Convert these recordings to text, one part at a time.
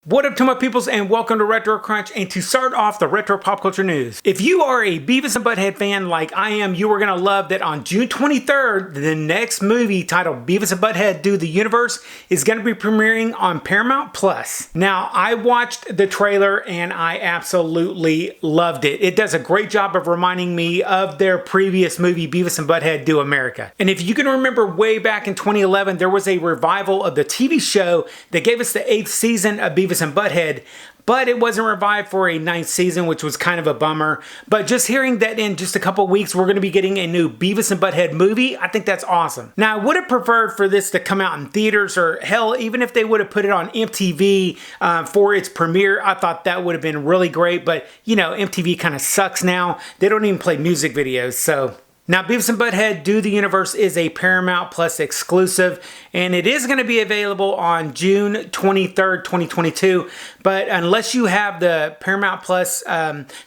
What up to my peoples, and welcome to Retro Crunch. And to start off the retro pop culture news, if you are a Beavis and Butthead fan like I am, you are going to love that on June 23rd, the next movie titled Beavis and Butthead Do the Universe is going to be premiering on Paramount Plus. Now, I watched the trailer and I absolutely loved it. It does a great job of reminding me of their previous movie, Beavis and Butthead Do America. And if you can remember way back in 2011, there was a revival of the TV show that gave us the 8th season of Beavis and Butthead, but it wasn't revived for a 9th season, which was kind of a bummer. But just hearing that in just a couple weeks, we're going to be getting a new Beavis and Butthead movie, I think that's awesome. Now, I would have preferred for this to come out in theaters, or hell, even if they would have put it on MTV for its premiere, I thought that would have been really great. But, you know, MTV kind of sucks now. They don't even play music videos, so... Now, Beavis and Butthead Do the Universe is a Paramount Plus exclusive, and it is going to be available on June 23rd, 2022. But unless you have the Paramount Plus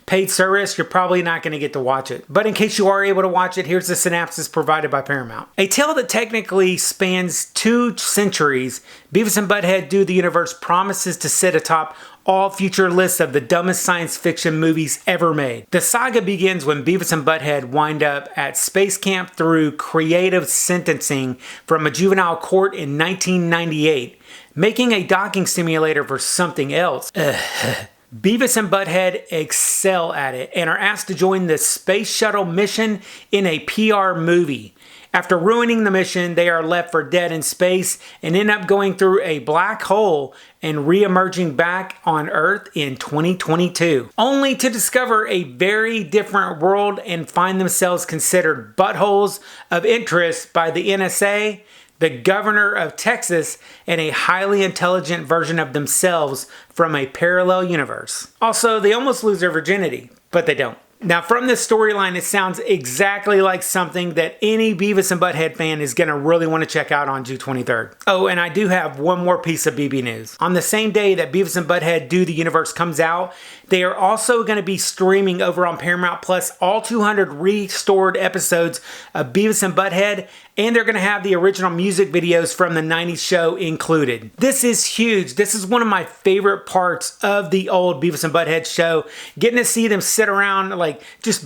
paid service, you're probably not going to get to watch it. But in case you are able to watch it, here's the synopsis provided by Paramount. A tale that technically spans 2 centuries, Beavis and Butthead Do the Universe promises to sit atop all future lists of the dumbest science fiction movies ever made. The saga begins when Beavis and Butthead wind up at space camp through creative sentencing from a juvenile court in 1998, making a docking simulator for something else. Beavis and Butthead excel at it and are asked to join the space shuttle mission in a PR movie. After ruining the mission, they are left for dead in space and end up going through a black hole and re-emerging back on Earth in 2022. Only to discover a very different world and find themselves considered buttholes of interest by the NSA, the governor of Texas, and a highly intelligent version of themselves from a parallel universe. Also, they almost lose their virginity, but they don't. Now, from this storyline, it sounds exactly like something that any Beavis and Butthead fan is going to really want to check out on June 23rd. Oh, and I do have one more piece of BB news. On the same day that Beavis and Butthead Do the Universe comes out, they are also going to be streaming over on Paramount Plus all 200 restored episodes of Beavis and Butthead, and they're going to have the original music videos from the 90s show included. This is huge. This is one of my favorite parts of the old Beavis and Butthead show. Getting to see them sit around like just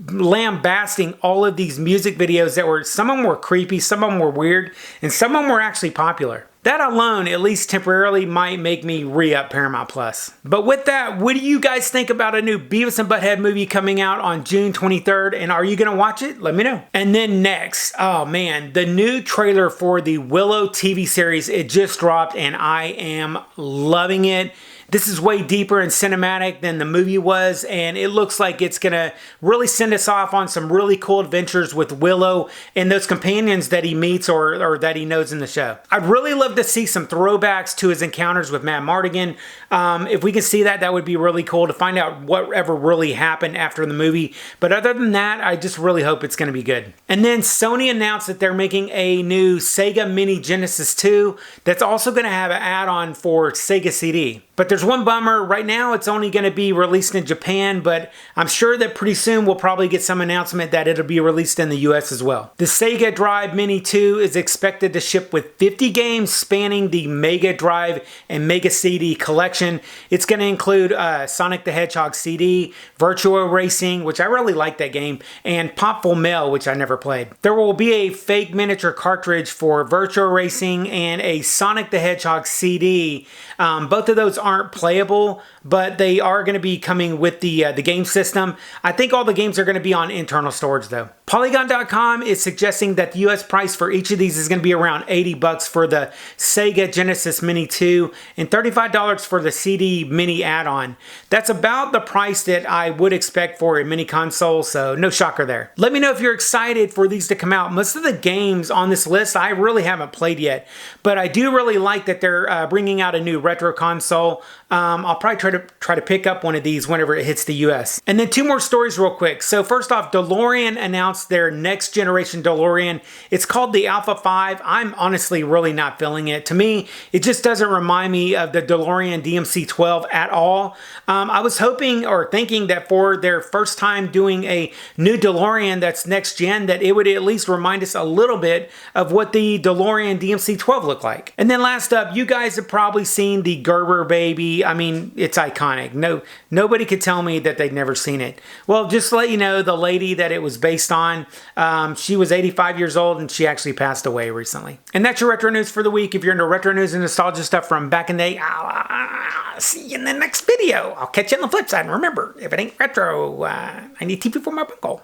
lambasting all of these music videos that were, some of them were creepy, some of them were weird, and some of them were actually popular. That alone, at least temporarily, might make me re-up Paramount Plus. But with that, what do you guys think about a new Beavis and Butthead movie coming out on June 23rd? And are you going to watch it? Let me know. And then next, oh man, the new trailer for the Willow TV series, it just dropped and I am loving it. This is way deeper and cinematic than the movie was, and it looks like it's going to really send us off on some really cool adventures with Willow and those companions that he meets or that he knows in the show. I'd really love to see some throwbacks to his encounters with Matt Mardigan. If we can see that, that would be really cool to find out whatever really happened after the movie. But other than that, I just really hope it's going to be good. And then Sony announced that they're making a new Sega Mini Genesis 2 that's also going to have an add-on for Sega CD. But there's one bummer. Right now, it's only going to be released in Japan, but I'm sure that pretty soon we'll probably get some announcement that it'll be released in the US as well. The Sega Drive Mini 2 is expected to ship with 50 games spanning the Mega Drive and Mega CD collection. It's going to include Sonic the Hedgehog CD, Virtua Racing, which I really like that game, and Popful Mail, which I never played. There will be a fake miniature cartridge for Virtua Racing and a Sonic the Hedgehog CD. Both of those aren't playable, but they are going to be coming with the game system. I think all the games are going to be on internal storage though. Polygon.com is suggesting that the US price for each of these is going to be around $80 for the Sega Genesis Mini 2 and $35 for the CD Mini add-on. That's about the price that I would expect for a mini console, so no shocker there. Let me know if you're excited for these to come out. Most of the games on this list I really haven't played yet, but I do really like that they're bringing out a new retro console. I'll probably try to pick up one of these whenever it hits the US. And then 2 more stories real quick. So first off, DeLorean announced their next generation DeLorean. It's called the Alpha 5. I'm honestly really not feeling it. To me, it just doesn't remind me of the DeLorean DMC-12 at all. I was hoping or thinking that for their first time doing a new DeLorean that's next gen, that it would at least remind us a little bit of what the DeLorean DMC-12 looked like. And then last up, you guys have probably seen the Gerber baby Baby. I mean, it's iconic. Nobody could tell me that they'd never seen it. Well, just to let you know, the lady that it was based on, she was 85 years old and she actually passed away recently. And that's your retro news for the week. If you're into retro news and nostalgia stuff from back in the day, I'll see you in the next video. I'll catch you on the flip side. And remember, if it ain't retro, I need TP for my buckle.